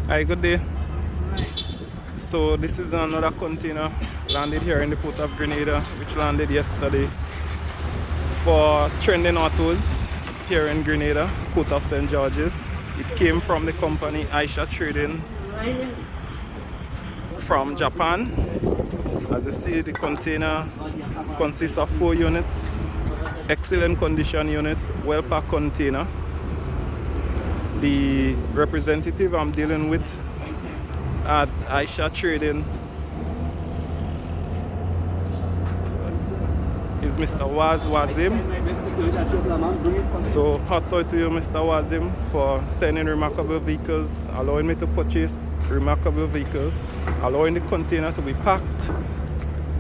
Hi, good day. So this is another container landed here in the port of Grenada, which landed yesterday for Trending Autos here in Grenada, port of St. George's. It came from the company Aisha Trading from Japan. As you see, the container consists of 4 units, excellent condition units, well-packed container. The representative I'm dealing with at Aisha Trading is Mr. Wazim. So hats off to you, Mr. Wazim, for sending remarkable vehicles, allowing me to purchase remarkable vehicles, allowing the container to be packed,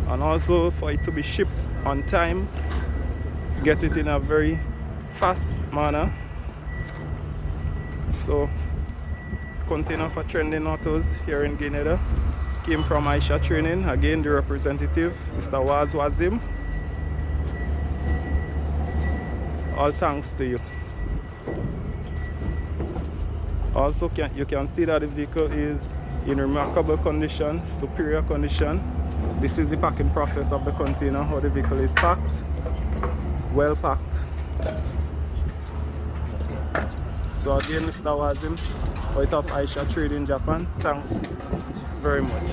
and also for it to be shipped on time, get it in a very fast manner. So container for Trending Autos here in Grenada came from Aisha Trading. Again, the representative, Mr. Wazim. All thanks to you. Also, you can see that the vehicle is in remarkable condition, superior condition. This is the packing process of the container, how the vehicle is packed, well packed. So again, Mr. Wazim, out of Aisha Trading Japan, thanks very much.